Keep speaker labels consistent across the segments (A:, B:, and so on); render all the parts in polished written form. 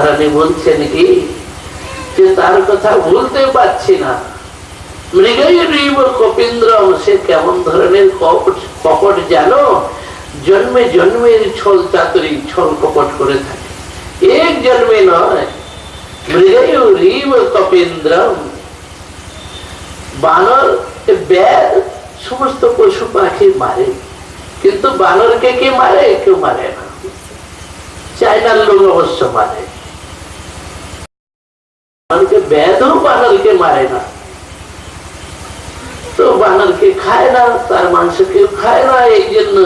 A: মহারানী বলছেন কি যে তার কথা ভুলতে পারছি না, মৃগৈরিব কপীন্দ্রম, সে কেমন ধরনের কপট জানো, জন্মে জন্মের ছল চাতুরি ছল কপট করে থাকে, এক জন্মে নয়। মৃগৈরিব কপীন্দ্রম, বানর ব্যাগ সমস্ত পশু পাখি মারে, কিন্তু বানরকে কে মারে? কেউ মারে না। চাইনার লোক অবশ্য মারে, বানরকে ব্যাধও বানরকে মারে না, তো বানরকে খায় না, তার মাংস কেউ খায় না, এই জন্য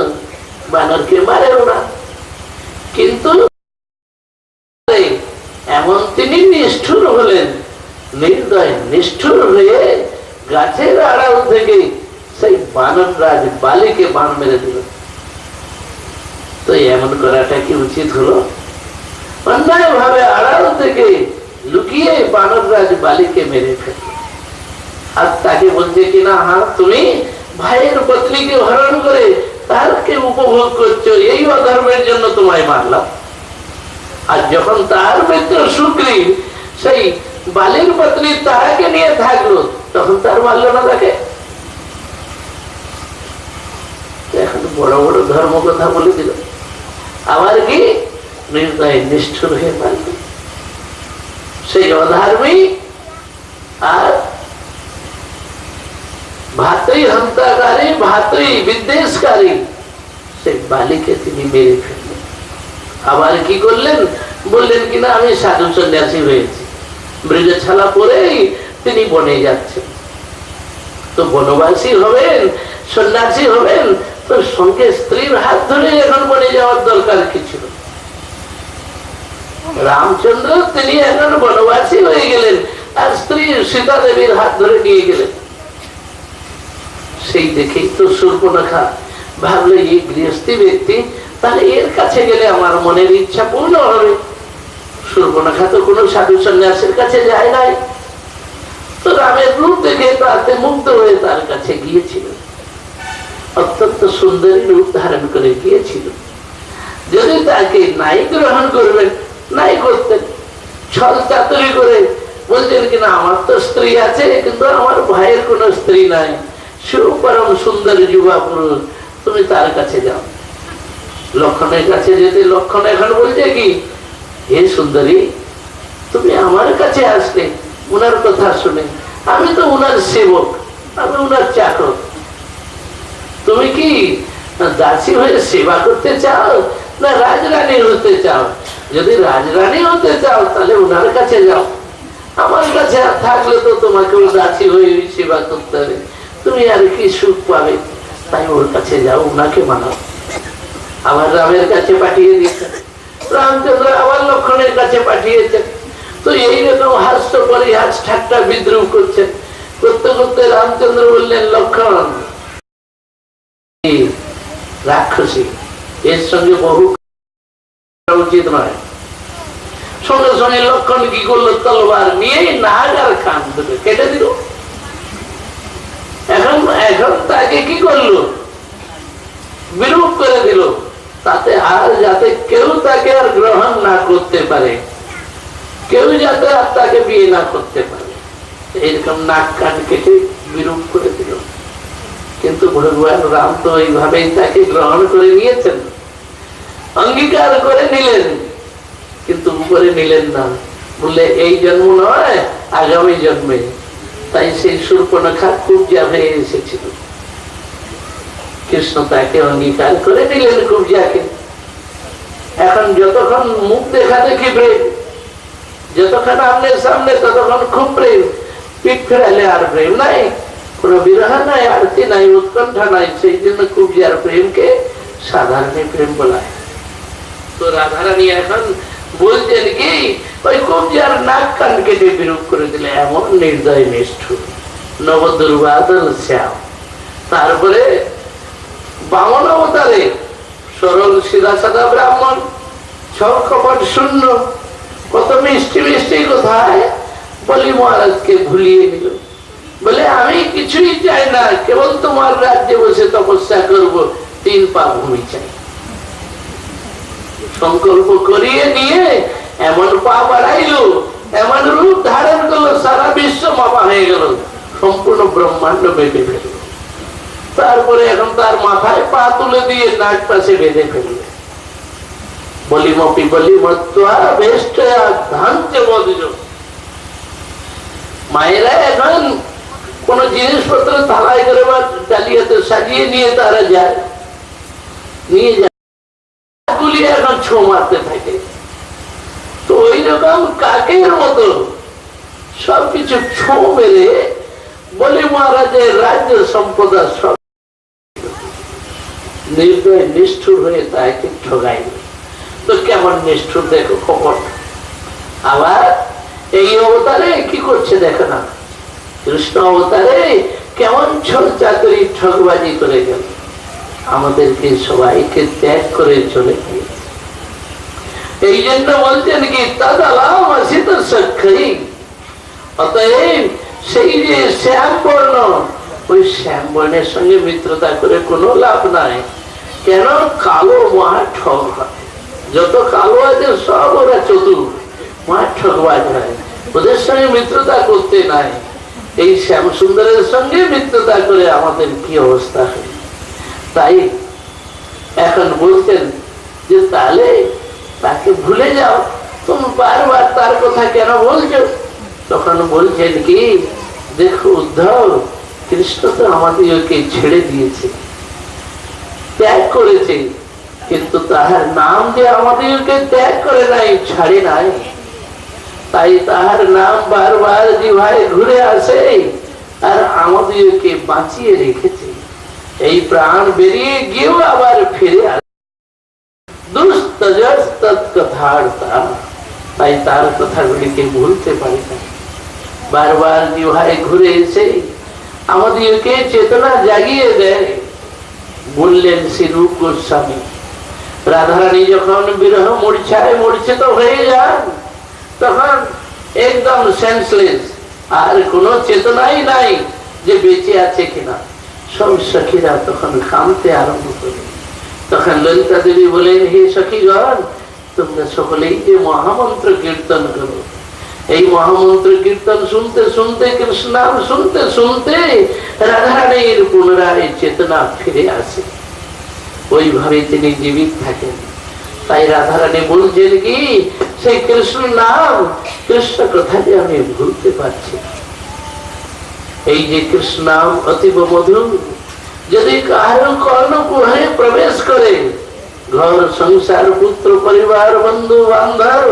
A: বানরকে মারেও না। কিন্তু এমন তিনি নিষ্ঠুর হলেন, নির্দয় নিষ্ঠুর হয়ে গাছের আড়াল থেকে সেই বানররাজ বালিকে বান মেরে দিল। তো এমন করাটা কি উচিত হলো? অন্যায় ভাবে আড়াল থেকে লুকিয়ে বানররাজ বালিকে মেরে ফেলল। আর তাকে বলছে কিনা, হ্যাঁ তুমি ভাইয়ের পত্নীকে হরণ করে তারকে উপভোগ করছো, এই অধর্মের জন্য তোমায় মারলাম। আর যখন তার মিত্র সুগ্রীব সেই বালির পত্নী তারাকে নিয়ে থাকলো, তখন তার মারল না তাকে? এখন বড় বড় ধর্ম কথা বলে দিল, আবার কি নির্দয় নিষ্ঠুর হয়ে মারল। সেই অধর্মী আর ভাতৃ হত্যাকারী, ভাতৃ বিদ্বেষকারী সেই বালিকে তিনি মেরে ফেললেন। আবার কি করলেন? বললেন কিনা আমি সাধু সন্ন্যাসী হয়েছি, মৃগছালা পরেই তিনি বনে যাচ্ছেন। তো বনবাসী হবেন, সন্ন্যাসী হবেন, তো সঙ্গে স্ত্রীর হাত ধরে এখন বনে যাওয়ার দরকার কি ছিল? রামচন্দ্র তিনি এখন বনবাসী হয়ে গেলেন, আর স্ত্রী সীতা দেবীর হাত ধরে নিয়ে গেলেন। সেই দেখেই তো শূর্পণখা ভাবলে এই গৃহস্থী ব্যক্তি, তাহলে এর কাছে গেলে আমার মনের ইচ্ছা পূর্ণ হবে। শূর্পণখা তো কোনো সাধু সন্ন্যাসীর কাছে যায় নাই, তো রামের রূপ দেখে তাতে মুগ্ধ হয়ে তার কাছে গিয়েছিল, অত্যন্ত সুন্দরী রূপ ধারণ করে গিয়েছিল। যদি তাকে নাই গ্রহণ করবেন, নাই করতেন, ছল চাতুরি করে বলছেন কিনা আমার তো স্ত্রী আছে, কিন্তু আমার ভাইয়ের কোনো স্ত্রী নাই, সুপরম সুন্দর যুবা পুরুষ, তুমি তার কাছে যাও। লক্ষণের কাছে যেতে লক্ষণ এখন বলছে কি, হে সুন্দরী, তুমি আমার কাছে আসলে উনার কথা শুনে, আমি তো উনার সেবক, আমি উনার চাকর, তুমি কি দাসী হয়ে সেবা করতে চাও না রাজরানী হতে চাও? যদি রাজরানী হতে চাও তাহলে উনার কাছে যাও, আমার কাছে থাকলে তো তোমাকেও দাসী হয়ে সেবা করতে হবে, তুমি আর কি সুখ পাবে? তাই ওর কাছে যাও, উনাকে মানাও। আমার রামের কাছে পাঠিয়ে দিয়েছেন, রামচন্দ্র আবার লক্ষণের কাছে পাঠিয়েছেন। তো এইরকম হাস্য পরিহাস ঠাট্টা বিদ্রুপ করছেন, করতে করতে রামচন্দ্র বললেন, লক্ষণ রাক্ষসী, এর সঙ্গে বহু উচিত নয়। সঙ্গে সঙ্গে লক্ষণ কি করলো, তলবার নিয়ে নাগ আর কান দুটো কেটে দিল। এখন এখন তাকে কি করলো, বিরূপ করে দিল, তাতে আর যাতে কেউ তাকে আর গ্রহণ না করতে পারে, কেউ যাতে আর তাকে বিয়ে না করতে পারে, এইরকম নাক কান কেটে বিরূপ করে দিল। কিন্তু ভগবান রাম তো এইভাবেই তাকে গ্রহণ করে নিয়েছেন, অঙ্গীকার করে নিলেন, কিন্তু উপরে নিলেন না, বললে এই জন্ম নয়, আগামী জন্মে। তাই সেই শূর্পণখা কুব্জা হয়ে এসেছিল, কৃষ্ণ তাকে অঙ্গীকার করে নিলেন কুব্জাকে। এখন যতক্ষণ মুখ দেখা দেখি প্রেম, যতক্ষণ আমনের সামনে ততক্ষণ খুব প্রেম, পিঠ ফেরালে আর প্রেম নাই, কোন বিরহ নাই, আরতি নাই, উৎকণ্ঠা নাই। সেই জন্য কুব্জার প্রেমকে সাধারণ প্রেম বলায়। তো রাধারানী এখন বলছেন কি, ওই কুব্জার নাক কান কেটে বিরূপ করে দিলে, এমন নির্দয় নিষ্ঠুর নব দুর্বাদল শ্যাম। তারপরে বামন অবতারে সরল সিধা সাদা ব্রাহ্মণ, ছল কপট শূন্য, কত মিষ্টি মিষ্টি কোথায় বলি মহারাজকে ভুলিয়ে নিল। বলে আমি কিছুই চাই না, কেবল তোমার রাজ্যে বসে তপস্যা করব, 3 পা ভূমি চাই। সংকল্প করিয়ে নিয়ে এমন পা বাড়াইলো, এমন রূপ ধারণ করলো, সারা বিশ্ব মাপা হয়ে গেল, সম্পূর্ণ ব্রহ্মাণ্ড বেঁধে ফেলল। তারপরে এখন তার মাথায় পা তুলে দিয়ে নাক পাশে বেঁধে ফেলবে। বলিমপি বলিমত্বা বেষ্টয়া ধান্তে বজ্র। মায়েরা এখন কোন জিনিসপত্র থালাই করে বা ডালিয়াতে সাজিয়ে নিয়ে তারা যায়, নিয়ে যায়, গুলি এখন ছো মারতে থাকে। তো ওই রকম কাকের মতো সবকিছু ছো মেরে বলি মহারাজের রাজ্য সম্পদা সব নির্দয় নিষ্ঠুর হয়ে তাকে ঠগাইল। তো কেমন নিষ্ঠুর দেখো খবর। আবার এই অবতারে কি করছে দেখো না, কৃষ্ণ অবতারে কেমন ছল চাকরি ঠগবাজি করে গেল, আমাদেরকে সবাইকে ত্যাগ করে চলে গিয়ে। এই জন্য বলছেন কি তাদালাম আসিত সক্ষী, অতএব সেই যে শ্যাম বর্ণ, ওই শ্যাম বর্ণের সঙ্গে মিত্রতা করে কোনো লাভ নাই। কেন? কালো মহা ঠগ হয়, যত কালো আছে সব ওরা চতুর, মহা ঠগবাজ হয়, ওদের সঙ্গে মিত্রতা করতে নাই। এই শ্যাম সুন্দরের সঙ্গে মিত্রতা করে আমাদের কি অবস্থা হয়। তাই এখন বলছেন যে তাহলে তাকে ভুলে যাও, তুমি বারবার তার কথা কেন বলছো? তখন বলছেন কি, দেখো উদ্ধব, কৃষ্ণ তো আমাদেরকে ছেড়ে দিয়েছে, ত্যাগ করেছে, কিন্তু তাহার নাম যে আমাদেরকে ত্যাগ করে নাই, ছাড়ে নাই। তাই তাহার নাম বারবার জিহ্বায় ঘুরে আসে আর আমাদেরকে বাঁচিয়ে রেখেছে। এই প্রাণ বেরিয়ে গিয়েও আবার ফিরে আসে। তাই তার কথাগুলিকে ভুলতে পারি না। বারবার জিহ্বায় ঘুরে এসে আমাদেরকে চেতনা জাগিয়ে দেয়। বললেন শ্রী রূপ গোস্বামী, রাধারানী যখন বিরহ মূর্ছায় মূর্ছিত হয়ে যান, তখন একদম সেন্সলেস, আর কোন চেতনাই নাই যে বেঁচে আছে কিনা। সব সখীরা তখন কাঁদতে আরম্ভ করে। তখন ললিতা দেবী বলেন, হে সখীগণ, তোমরা সকলেই যে মহামন্ত্র কীর্তন করো। এই মহামন্ত্র কীর্তন শুনতে শুনতে, কৃষ্ণ নাম শুনতে শুনতে রাধারানীর পুনরায় চেতনা ফিরে আসে, ওইভাবে তিনি জীবিত থাকেন। তাই রাধারানী বলছেন কি, সেই কৃষ্ণ নাম, কৃষ্ণ কথা যে আমি ভুলতে পারছি। এই যে কৃষ্ণ নাম অতীব মধুর, যদি কারো কর্ণকুহরে প্রবেশ করে, ঘর সংসার পুত্র পরিবার বন্ধু বান্ধব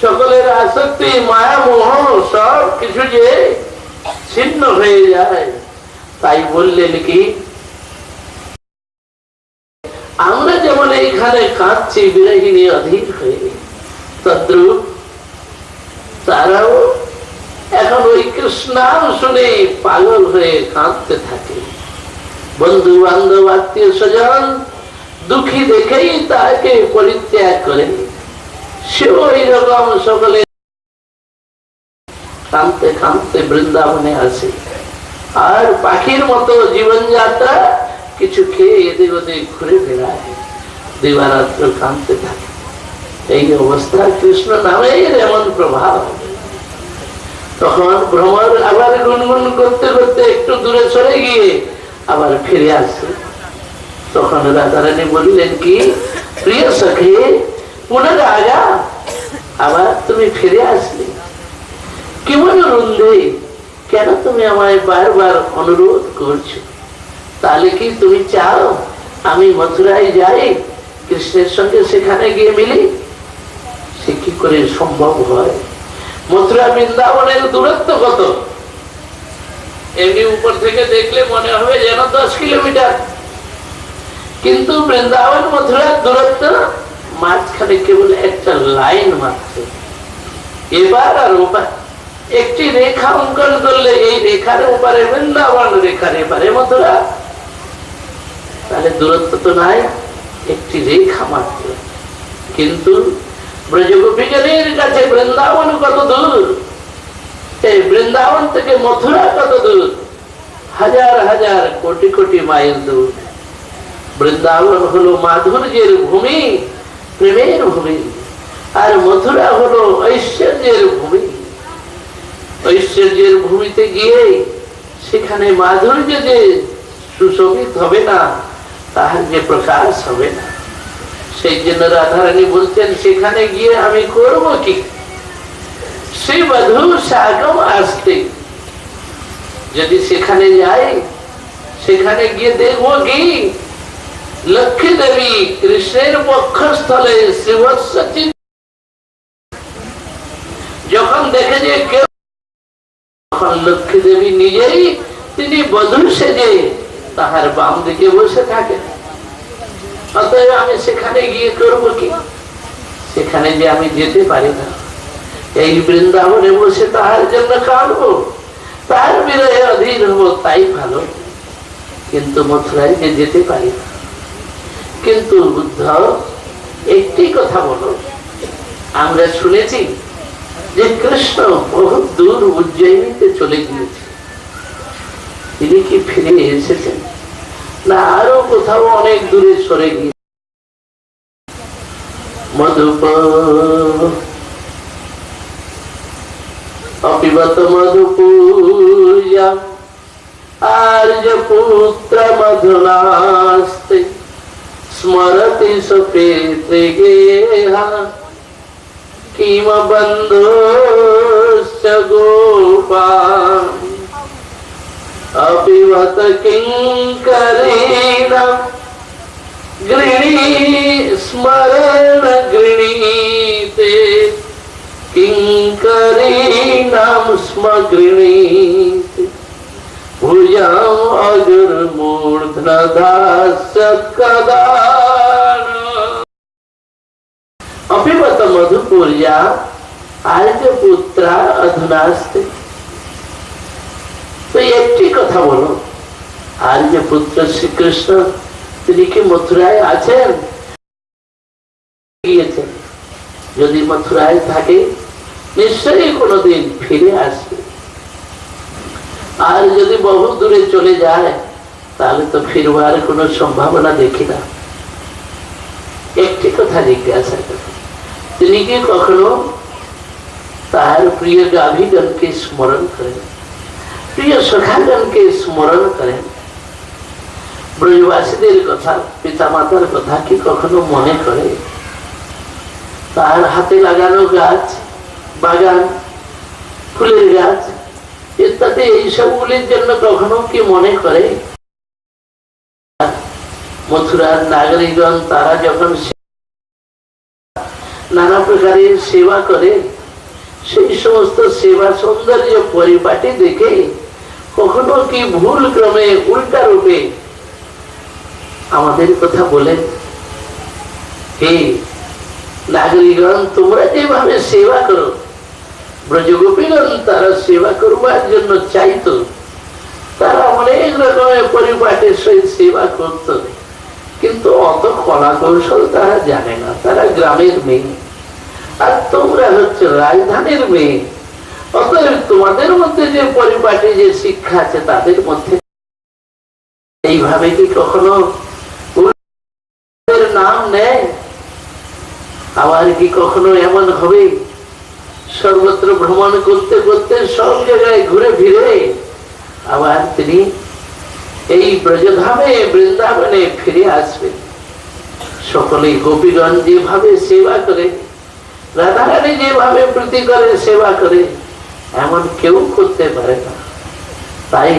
A: সকলের আসক্তি মায়া মোহ সব কিছু যে ছিন্ন হয়ে যায়। তাই বললেন কি, আমরা যেমন এইখানে কাঁদছি বিরহিনী অধীর হয়ে, তদ্রূপ তারাও এখন ওই কৃষ্ণ শুনে পাগল হয়ে কাঁদতে থাকে। বন্ধু বান্ধব আত্মীয় স্বজন দুঃখী দেখেই তাকে পরিত্যাগ করে, সে ওই রকম সকলে কাঁদতে কাঁদতে বৃন্দাবনে আসে। আর পাখির মতো জীবনযাত্রা, কিছু খেয়ে এদিক ওদিক ঘুরে বেড়ায়, দিবারাত্র কাঁদতে থাকে। এই অবস্থা কৃষ্ণ নামের এমন প্রভাব। তখন ভ্রমর আবার গুনগুন করতে করতে একটু দূরে সরে গিয়ে আবার ফিরে আসছে। তখন রাধারানী বললেন কি, প্রিয় সখী পুনরাগা, আবার তুমি ফিরে আসলে, কেমন রুন্ধে, কেন তুমি আমায় বারবার অনুরোধ করছো? তাহলে কি তুমি চাও আমি মথুরায় যাই, কৃষ্ণের সঙ্গে সেখানে গিয়ে মিলি? সে কি করে সম্ভব হয়? মথুরা বৃন্দাবনের দূরত্ব কত? এমনি উপর থেকে দেখলে মনে হবে যেন 10 কিলোমিটার, কিন্তু বৃন্দাবন মথুরার দূরত্ব মাঝখানে কেবল একটা লাইন মাত্র। এবার আর ওপার একটি রেখা অঙ্কন করলে, এই রেখার ওপারে বৃন্দাবন, রেখার এপারে মথুরা, তাহলে দূরত্ব তো নাই, একটি রেখা মাত্র। কিন্তু ব্রজগোপীগণের কাছে বৃন্দাবন কত দূর, এই বৃন্দাবন থেকে মথুরা কত দূর, হাজার হাজার কোটি কোটি মাইল দূর। বৃন্দাবন হলো মাধুর্যের ভূমি, প্রেমের ভূমি। আর মথুরা হলো ঐশ্বর্যের ভূমি। ঐশ্বর্যের ভূমিতে গিয়ে সেখানে মাধুর্য যে সুশোভিত হবে না, তাহার যে প্রকাশ হবে না, সেই জন্য রাধারানী বলছেন সেখানে গিয়ে আমি করব কি? শ্রী মধু সাগম আসতে, যদি সেখানে যাই, সেখানে গিয়ে দেখবো কি লক্ষ্মী দেবী কৃষ্ণের বক্ষস্থলে শ্রীবৎসী যখন দেখে যে কেউ, তখন লক্ষ্মী দেবী নিজেই তিনি বধূ সেজে তাহার বাম দিকে বসে থাকেন। অতএব আমি সেখানে গিয়ে করবো কি? সেখানে যে আমি যেতে পারি না, এই বৃন্দাবনে বসে তাহার জন্য কাঁদবো, তার বিরহে অধীর হবো, তাই ভালো। কিন্তু মথুরায় যে যেতে পারি না। কিন্তু বুদ্ধ একটি কথা বলো, আমরা শুনেছি যে কৃষ্ণ বহু দূর উজ্জয়িনীতে চলে গিয়েছে, তিনি কি ফিরে এসেছেন না আরো কোথাও অনেক দূরে সরে গিয়ে? মধুপ অপিবত মধুপূজা আর্য পুত্র মধুনাস্তে স্মরতি সুপেতে গেহা কিম বন্ধুশ্চ গোপান অপিবত কিঙ্করেণ গৃণী স্মরণ গৃণীতে কিঙ্করেণাম স্ম গৃণীতে ভুজাম অজুর মূর্ধনা দাস্য কদান। অপিবত মধুপুর্যা আর্য পুত্রা অধুনাস্তে। তো একটি কথা বলো, আর্য পুত্র শ্রীকৃষ্ণ তিনি কি মথুরায় আছেন? গিয়েছেন, যদি মথুরায় থাকে নিশ্চয়ই কোনোদিন ফিরে আসবে। আর যদি বহু দূরে চলে যায় তাহলে তো ফিরবার কোনো সম্ভাবনা দেখি না। একটি কথা জিজ্ঞাসা করেন, তিনি কি কখনো তার প্রিয় গাভীগণকে স্মরণ করেন, প্রিয় সখাগণকে স্মরণ করেন? ব্রজবাসীদের কথা, পিতা মাতার কথা কি কখনো মনে করে? তার হাতে লাগানো গাছ, বাগান, ফুলের গাছ ইত্যাদি এইসবগুলির জন্য কখনো কি মনে করে? মথুরার নাগরিকগণ তারা যখন নানা প্রকারের সেবা করে, সেই সমস্ত সেবা সৌন্দর্য পরিপাটি দেখে কখনো কি ভুল ক্রমে উল্টা রূপে আমাদের কথা বলেন, হে নাগরিকগণ তোমরা যেভাবে সেবা করো, ব্রজগোপীগণ তারা সেবা করবার জন্য চাইতো, তারা অনেক রকমের পরিপাটির সহিত সেবা করত, কিন্তু অত কলা কৌশল তারা জানে না, তারা গ্রামের মেয়ে, আর তোমরা হচ্ছে রাজধানীর মেয়ে। অতএব তোমাদের মধ্যে যে পরিপাটি যে শিক্ষা আছে তাদের মধ্যে এইভাবে কি কখনো নাম নেয়? আবার কি কখনো এমন হবে সর্বত্র ভ্রমণ করতে করতে সব জায়গায় ঘুরে ফিরে আবার তিনি এই ব্রজধামে বৃন্দাবনে ফিরে আসবেন? সকলে গোপীগণ যেভাবে সেবা করে, রাধারানী যেভাবে প্রীতি করে সেবা করে, এমন কেউ করতে পারে না। তাই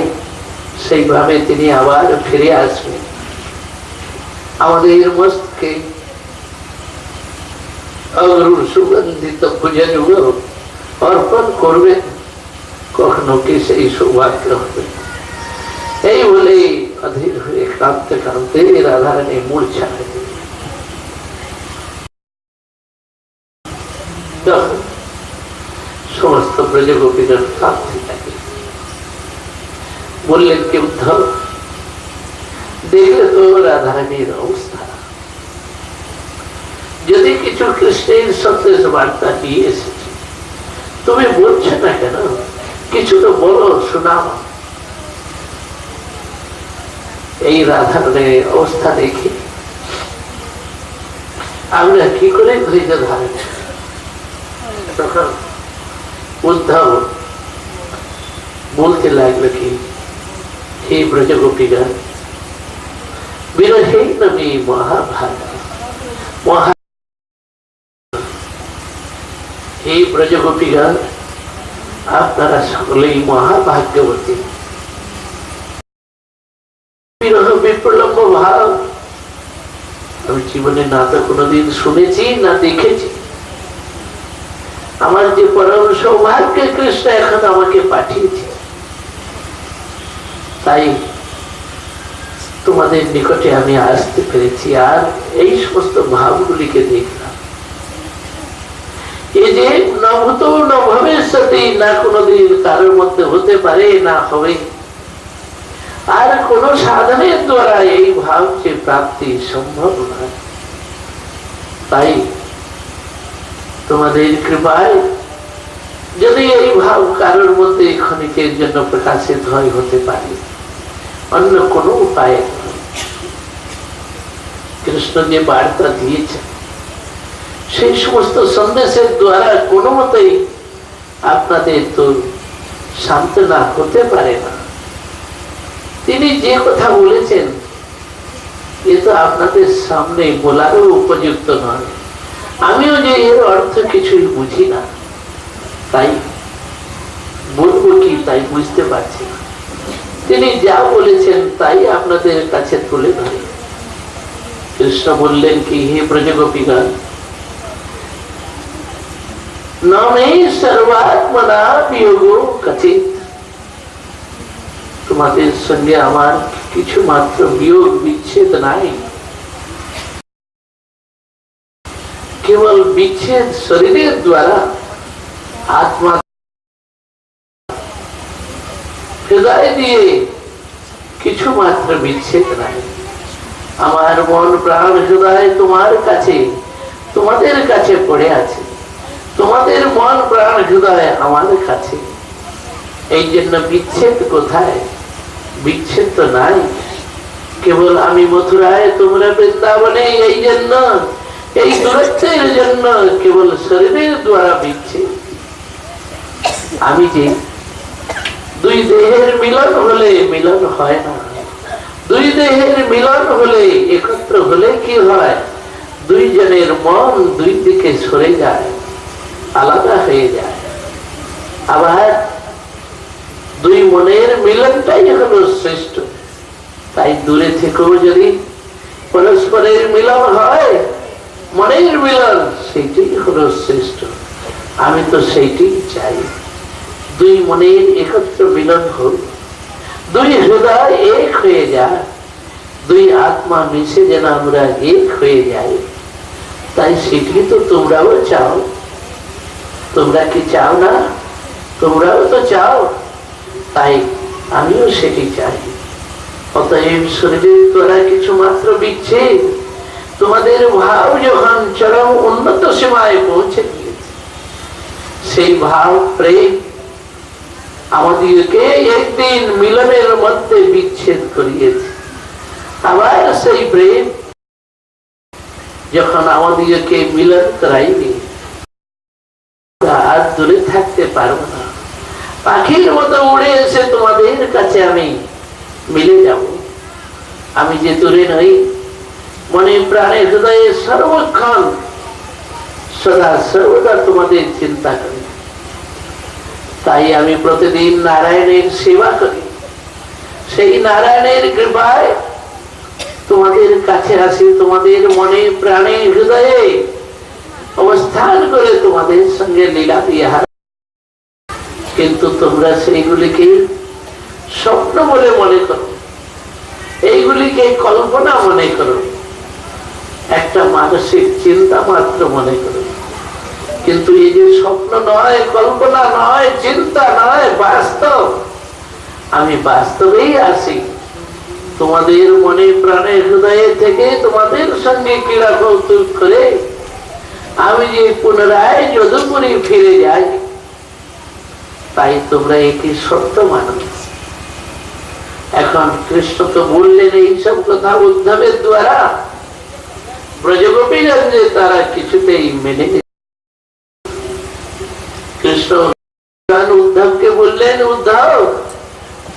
A: সেইভাবে তিনি আবার ফিরে আসবেন, আমাদের মস্তকে অগরুর সুগন্ধিত পূজন অর্পণ করবেন। কখনো কি সেই সৌভাগ্য হবে? এই বলে অধীর হয়ে কাঁদতে কাঁদতে রাধারানী মূর্ছা হয়ে গেলেন। সমস্ত ব্রজগোপীগণ কাঁদতে থাকে, বললেন কি উদ্ধব, দেখলে তো রাধারানীর অবস্থা, যদি কিছু কৃষ্ণের সন্দেশ বার্তা নিয়ে এসেছে, তুমি বলছো না কেন? কিছু তো বলো, শোনাও। এই রাধারানীর অবস্থা দেখে আমরা কি করে ধৈর্য ধারণ? তখন উদ্ধব বলতে লাগলো কি, হে ব্রজগোপীগণ, বিরহে নমি মহাভাগা মহা, হে ব্রজগোপীগণ, আপনারা সকলেই মহাভাগ্যবতী। বিরহ বিপ্লম্ব ভাব আমি জীবনে না তো কোনোদিন শুনেছি না দেখেছি। আমার যে পরম সৌভাগ্য কৃষ্ণ এখন আমাকে পাঠিয়েছে, তাই তোমাদের নিকটে আমি আসতে পেরেছি। আর এই সমস্ত ভাবগুলিকে দেখলাম, এই যে নভূত না ভবিষ্যতে, না কোনোদিন কারোর মধ্যে হতে পারে, না হবে, আর কোন সাধনের দ্বারা এই ভাব যে প্রাপ্তি সম্ভব নয়। তাই তোমাদের কৃপায় যদি এই ভাব কারোর মধ্যে ক্ষণিকের জন্য প্রকাশিত হয়, হতে পারে, অন্য কোনো উপায় নয়। কৃষ্ণ যে বার্তা দিয়েছে সেই সমস্ত সন্দেশের দ্বারা কোনো মতেই আপনাদের তো সান্ত্বনা হতে পারে না। তিনি যে কথা বলেছেন এ তো আপনাদের সামনে বলারও উপযুক্ত নয়। আমিও যে এর অর্থ কিছুই বুঝি না, তাই বলবো কি তাই বুঝতে পারছি না। তিনি যা বলেছেন তাই আপনাদের কাছে তুলে ধরে। কৃষ্ণ বললেন কি, হে ব্রজগোপীগণ, নমে সর্বাত্মনা বিয়োগ কচিত, তোমাদের সঙ্গে আমার কিছু মাত্র বিয়োগ বিচ্ছেদ নাই। কেবল বিচ্ছেদ শরীরের দ্বারা, আত্মা হৃদয় দিয়ে কিছু মাত্র বিচ্ছেদ নাই। আমার মন প্রাণ হৃদয় তোমার কাছে, তোমাদের কাছে পড়ে আছে, তোমাদের মন প্রাণ হৃদয় আমার কাছে। এই জন্য বিচ্ছেদ কোথায়? বিচ্ছেদ তো নাই। কেবল আমি মথুরায়, তোমরা বৃন্দাবনে, এই জন্য এই দূরত্বের জন্য কেবল শরীরের দ্বারা বিচ্ছেদ। আমি যে দুই দেহের মিলন হলে মিলন হয় না, দুই দেহের মিলন হলে একত্র হলে কি হয়, দুইজনের মন দুই দিকে সরে যায়, আলাদা হয়ে যায়। আবার দুই মনের মিলনটাই হলো শ্রেষ্ঠ। তাই দূরে থেকেও যদি পরস্পরের মিলন হয়, মনের মিলন, সেইটাই হলো শ্রেষ্ঠ। আমি তো সেইটাই চাই, দুই মনের একত্র মিলন হোক, দুই হৃদয় এক হয়ে যায়, দুই আত্মা মিশে যেন আমরা এক হয়ে যাই। তাই সেটি তো তোমরাও চাও। তোমরা কি চাও না? তোমরাও তো চাও, তাই আমিও সেটি চাই। অতএব শরীরের দ্বারা কিছু মাত্র বিচ্ছেদ, তোমাদের ভাব যখন চরম উন্নত সীমায় পৌঁছে গিয়েছে, সেই ভাব প্রেম আমাদেরকে একদিন মিলনের মধ্যে বিচ্ছেদ করিয়েছে। আবার সেই প্রেম যখন আমাদেরকে মিলন করাইবে, আর দূরে থাকতে পারবো না। পাখির মতো উড়ে এসে তোমাদের কাছে আমি মিলে যাব। আমি যে দূরে নই, মনে প্রাণে হৃদয়ে সর্বক্ষণ সদা সর্বদা তোমাদের চিন্তা করি। তাই আমি প্রতিদিন নারায়ণের সেবা করি। সেই নারায়ণের কৃপায় তোমাদের কাছে আসি, তোমাদের মনে প্রাণে হৃদয়ে অবস্থান করে তোমাদের সঙ্গে লীলা বিহার। কিন্তু তোমরা সেইগুলিকে স্বপ্ন বলে মনে করো, এইগুলিকে কল্পনা মনে করো, একটা মানসিক চিন্তা মাত্র মনে করো। কিন্তু এই যে স্বপ্ন নয়, কল্পনা নয়, চিন্তা নয়, বাস্তব। আমি বাস্তবেই আসি, তোমাদের মনে প্রাণে হৃদয়ে থেকে তোমাদের সঙ্গে ক্রীড়া কৌতুক করে আমি যে পুনরায় যদুপুরী ফিরে যাই। তাই তোমরা একই সত্য মানো। এখন কৃষ্ণ তো বললেন এইসব কথা উদ্ধবের দ্বারা, ব্রজগোপীগণ যে তারা কিছুতেই মেনে উদ্ধবকে বললেন, উদ্ধব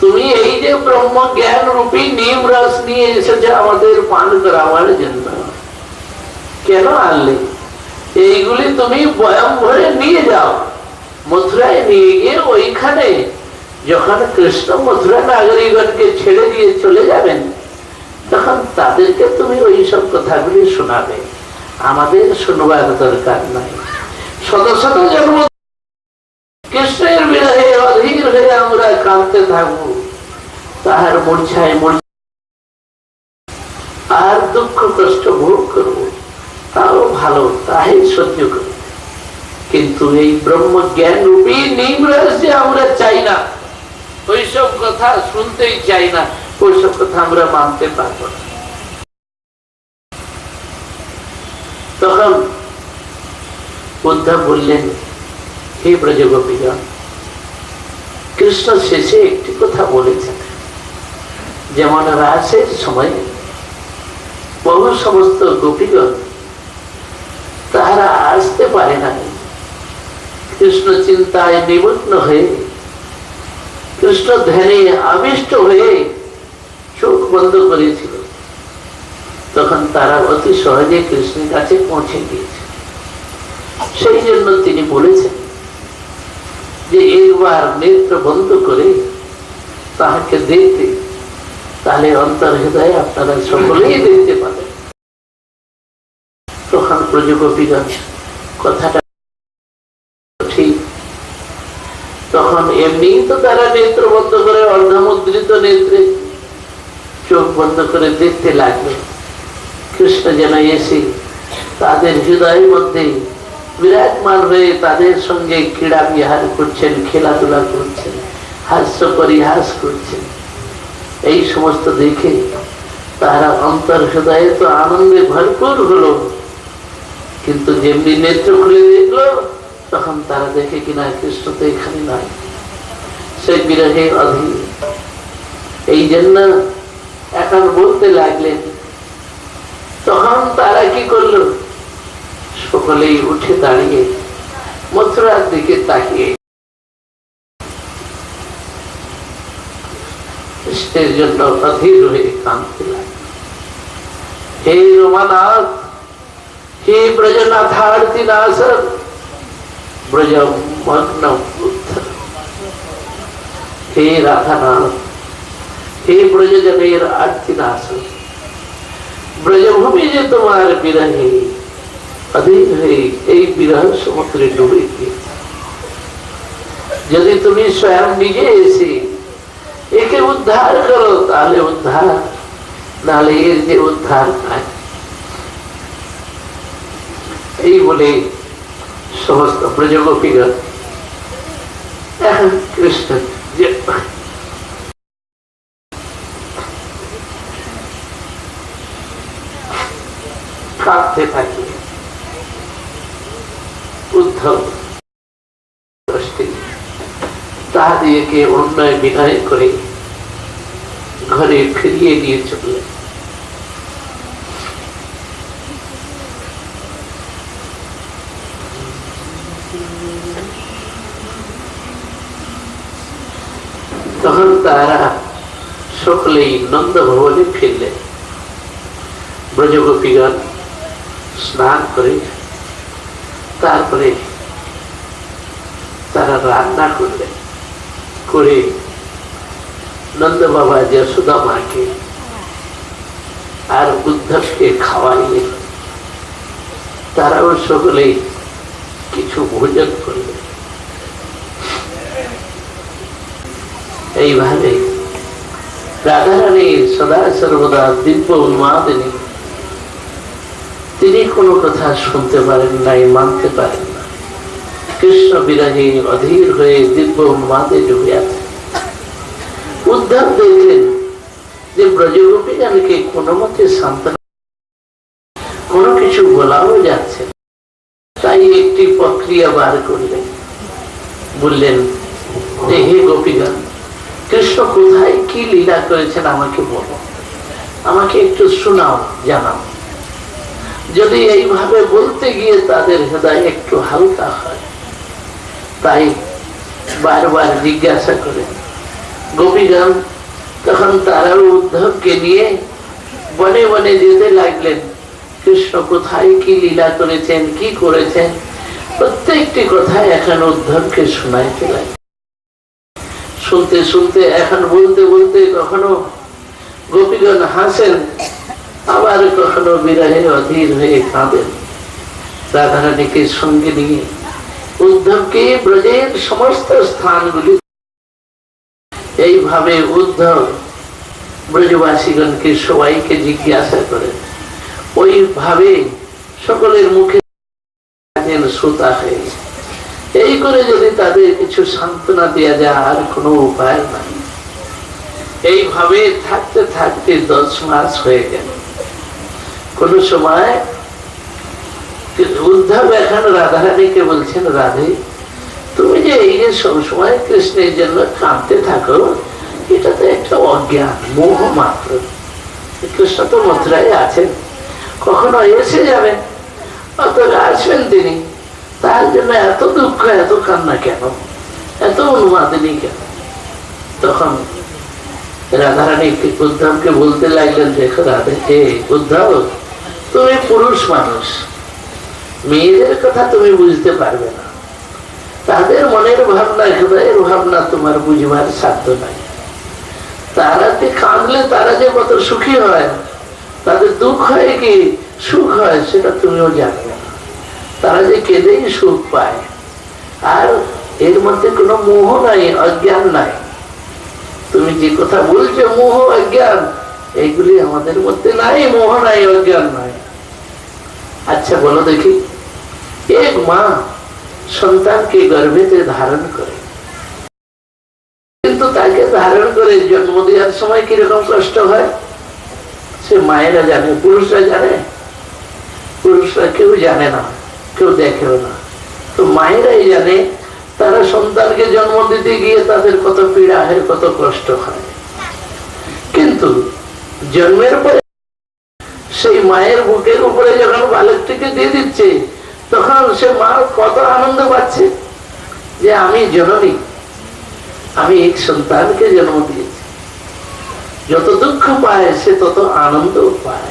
A: তুমি এই যে ব্রহ্ম জ্ঞান রূপী নিম রস নিয়ে এসেছে আমাদের পান করাবার জন্য, কেন আনলে? এইগুলি তুমি বয়ম ভরে নিয়ে যাও, মথুরায় নিয়ে গিয়ে ওইখানে যখন কৃষ্ণ মথুরা নাগরিকগণকে ছেড়ে দিয়ে চলে যাবেন তখন তাদেরকে তুমি ওই সব কথাগুলি শোনাবে, আমাদের শুনবার দরকার নাই। শত শত জন্ম কৃষ্ণের বিরহে অধীর হয়ে আমরা কাঁদতে থাকবো, তাহার মূর্ছায় আর দুঃখ কষ্ট ভোগ করবো, তাও ভালো, তাই সহ্য করবো। কিন্তু এই ব্রহ্ম জ্ঞান রূপী নিম রস যে আমরা চাই না, ওইসব কথা শুনতেই চাই না, ওইসব কথা আমরা মানতে পারবো না। তখন উদ্ধব বললেন, হে ব্রজগোপীগণ, কৃষ্ণ শেষে একটি কথা বলেছেন, যেমন রাসের সময় বহু সমস্ত গোপীগণ তাহারা আসতে পারে না, কৃষ্ণ চিন্তায় নিমগ্ন হয়ে কৃষ্ণ ধ্যানে আবিষ্ট হয়ে চোখ বন্ধ করেছিল, তখন তারা অতি সহজে কৃষ্ণের কাছে পৌঁছে গিয়েছে। সেই জন্য তিনি বলেছেন যে একবার নেত্র বন্ধ করে তাহাকে দেখতে, তাহলে অন্তর হৃদয়ে আপনারা সকলেই দেখতে পাবেন। তখন ব্রজগোপীগণ কথাটা ঠিক, তখন এমনি তো তারা নেত্র বন্ধ করে অর্ধমুদ্রিত নেত্রে চোখ বন্ধ করে দেখতে লাগলো, কৃষ্ণ যেন এসে তাদের হৃদয়ের মধ্যে বিরাজমান হয়ে তাদের সঙ্গে ক্রীড়া বিহার করছেন, খেলাধুলা করছেন, হাস্য পরিহাস করছেন। এই সমস্ত দেখে তারা অন্তর হৃদয়ে তো আনন্দে ভরপুর হলো, কিন্তু যেমনি নেত্র খুলে দেখলো তখন তারা দেখে কিনা কৃষ্ণ তো এখানে নাই, সে বিরহে অধীর। এই জন্য এখন বলতে লাগলেন, তখন তারা কি করলো, সকলেই উঠে দাঁড়িয়ে মথুরার দিকে তাকিয়ে কৃষ্ণের জন্য অধীর হয়ে কাঁদতে লাগলো। হে রমানাথ, হে ব্রজনাথার্থী নাশ, ব্রজ মগ্ন উত্থ, হে রাধানাথ, হে ব্রজজনের আর্থী নাশ, ব্রজভূমি যে তোমার বিরহে অধীর হয়ে এই বিরহ সমুদ্রে ডুবে গিয়েছে। যদি তুমি স্বয়ং নিজে এসে একে উদ্ধার করো তাহলে উদ্ধার, নাহলে এর যে উদ্ধার নাই। এই বলে সমস্ত ব্রজগোপীগণ এখন কৃষ্ণ কাঁদতে থাকে। উদ্ধব তাহাদিকে অন্যায় বিনয় করে ঘরে ফিরিয়ে নিয়ে চললেন। তখন তারা সকলেই নন্দ ভবনে ফিরলেন। ব্রজগোপীগণ স্নান করে তারপরে তারা রান্না করলেন, করে নন্দ বাবা যশোদা মাকে আর উদ্ধবকে খাওয়াইলেন। তারাও সকলেই কিছু ভোজন করলেন। এইভাবে রাধারানী সদা সর্বদা দিব্য উন্মাদিনী, তিনি কোনো কথা শুনতে পারেন নাই, মানতে পারেন না। কৃষ্ণ বিরহে অধীর হয়ে দিব্য উন্মাদে ডুবে আছে। উদ্ধব দেখলেন যে ব্রজগোপীগণকে কোনো মতে সান্ত্বনা, কোনো কিছু বলাও যাচ্ছে, তাই একটি প্রক্রিয়া বার করলেন। বললেন, হে গোপীগণ, কৃষ্ণ কোথায় কি লীলা করেছেন আমাকে বলো, আমাকে একটু শোনাও, জানাও। যদি এইভাবে বলতে গিয়ে তাদের হৃদয় একটু হালকা হয়, তাই বারবার জিজ্ঞাসা করে। গোপীগণ তখন তারাও উদ্ধবকে নিয়ে বনে বনে যেতে লাগলেন। কৃষ্ণ কোথায় কি লীলা করেছেন, কি করেছেন, প্রত্যেকটি কথা এখন উদ্ধবকে শোনাইতে লাগে। শুনতে শুনতে এখন বলতে বলতে কখনো গোপীগণ হাসেন, আবার কখনো বিরহে অধীর হয়ে কাঁদেন। রাধারানীকে সঙ্গে নিয়ে উদ্ধবকে ব্রজের সমস্ত স্থানগুলি এইভাবে উদ্ধব ব্রজবাসীগণকে সবাইকে জিজ্ঞাসা করেন। ওইভাবে সকলের মুখে শ্রোতা হয়ে এই করে যদি তাদের কিছু সান্ত্বনা দেওয়া যায় আর কোনো উপায় নাই। এইভাবে থাকতে থাকতে 10 মাস হয়ে গেল। কোন সময় উদ্ধব এখন রাধারানীকে বলছেন, রাধে তুমি যে এই যে সবসময় কৃষ্ণের জন্য কাঁদতে থাকো, এটা তো একটা অজ্ঞান, মোহ মাত্র। কৃষ্ণ তো মথুরায় আছেন, কখনো এসে যাবেন, অতটা আসবেন তিনি, তার জন্য এত দুঃখ, এত কান্না কেন, এত অনুমাদিনী কেন? তখন রাধারানী উদ্ধবকে বলতে লাগলেন, দেখো রাধে, হে উদ্ধব, তুমি পুরুষ মানুষ, মেয়েদের কথা তুমি বুঝতে পারবে না, তাদের মনের ভাবনা, হৃদয়ের ভাবনা তোমার বুঝবার সাধ্য নাই। তারা যে কাঁদলে তারা যে কত সুখী হয়, তাদের দুঃখ হয় কি সুখ হয় সেটা তুমিও জানবে না। তারা যে কেঁদেই সুখ পায়, আর এর মধ্যে কোনো মোহ নাই, অজ্ঞান নাই। তুমি যে কথা বলছো মোহ অজ্ঞান, এইগুলি আমাদের মধ্যে নাই, মোহ নাই, অজ্ঞান নাই। আচ্ছা বলো দেখি, এক মা সন্তানকে গর্ভেতে ধারণ করে, কিন্তু তাকে ধারণ করে জন্ম দেওয়ার সময় কিরকম কষ্ট হয় সে মায়েরা জানে, পুরুষরা জানে? পুরুষরা কেউ জানে না, কেউ দেখেও না। তো মায়েরাই জানে তারা সন্তানকে জন্ম দিতে গিয়ে তাদের কত পীড়া হয়, কত কষ্ট হয়। কিন্তু জন্মের পরে সেই মায়ের বুকের উপরে যখন বালকটিকে দিয়ে দিচ্ছে, তখন সে মা কত আনন্দ পাচ্ছে যে আমি জননী, আমি এক সন্তানকে জন্ম দিয়েছি। যত দুঃখ পায় সে তত আনন্দ পায়।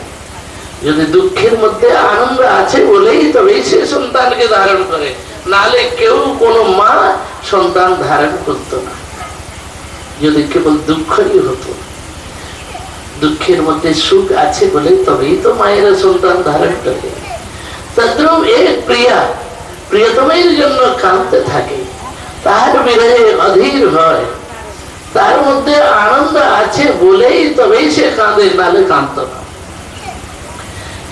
A: যদি দুঃখের মধ্যে আনন্দ আছে বলেই তবেই সে সন্তানকে ধারণ করে, নাহলে কেউ কোনো মা সন্তান ধারণ করত না। যদি কেবল দুঃখই হতো, দুঃখের মধ্যে সুখ আছে বলে তবেই তো মায়েরা সন্তান ধারণ করে। তদ্রূপ এক প্রিয়া প্রিয়তমের জন্য কাঁদতে থাকে, তার বিরহে অধীর হয়, তার মধ্যে আনন্দ আছে বলেই তবেই সে কাঁদে, নাহলে কাঁদত না।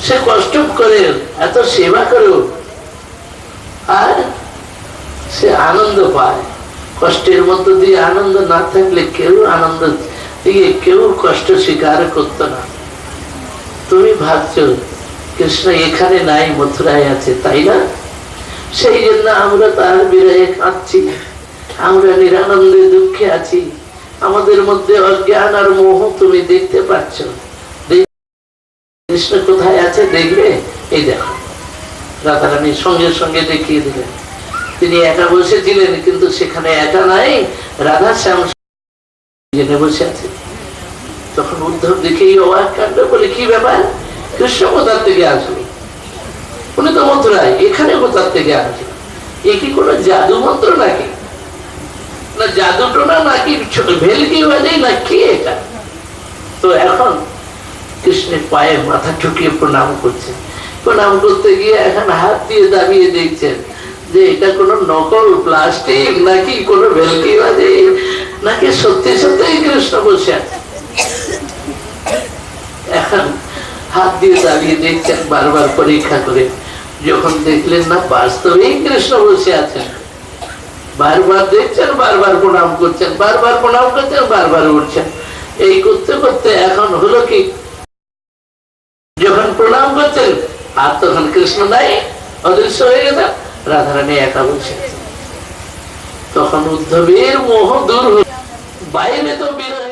A: সে কষ্ট করে এত সেবা করেও আর সে আনন্দ পায়। কষ্টের মধ্য দিয়ে আনন্দ না থাকলে কেউ আনন্দ দিয়ে কেউ কষ্ট স্বীকার করত না। তুমি ভাবছো কৃষ্ণ এখানে নাই, মথুরায় আছে, তাই না? সেই জন্য আমরা তার বিরহে কাঁদছি, আমরা নিরানন্দে দুঃখে আছি। আমাদের মধ্যে অজ্ঞান আর মোহ তুমি দেখতে পাচ্ছ। কৃষ্ণ কোথায় আছে দেখবে, এই দেখো। রাধারানী সঙ্গে সঙ্গে দেখিয়ে দিলেন। তিনি একা বসেছিলেন, কিন্তু সেখানে একা নাই, রাধা শ্যাম বসে আছে। তখন উদ্ধব দেখে অবাক কাণ্ড, বলে কি ব্যাপার, কৃষ্ণ কোথার থেকে আসলো? উনি তো মথুরায়, এখানে কোথার থেকে আসলো? এ কি কোনো জাদু মন্ত্র নাকি, না জাদু টোনা নাকি ভেলকি বাজে না কি এটা? তো এখন কৃষ্ণের পায়ে মাথা ঠুকিয়ে প্রণাম করছে। প্রণাম করতে গিয়ে এখন হাত দিয়ে দাবিয়ে দেখছেন যে এটা কোন নকল প্লাস্টিক নাকি কোন ভেলকি বাজে, নাকি সত্যি সত্যি কৃষ্ণ বসে আছে। এখন হাত দিয়ে দাবিয়ে দেখছেন, বারবার পরীক্ষা করে। যখন দেখলেন না বাস্তবেই কৃষ্ণ বসে আছেন, বারবার দেখছেন, বারবার প্রণাম করছেন, বারবার প্রণাম করছেন, বারবার উঠছেন। এই করতে করতে এখন হলো কি, যখন প্রণাম করছেন আর তখন কৃষ্ণ নাই, অদৃশ্য হয়ে গেছে, রাধারানী একা বসে। তখন উদ্ধবের মোহ দূর হল, বাইরে তো বিরহ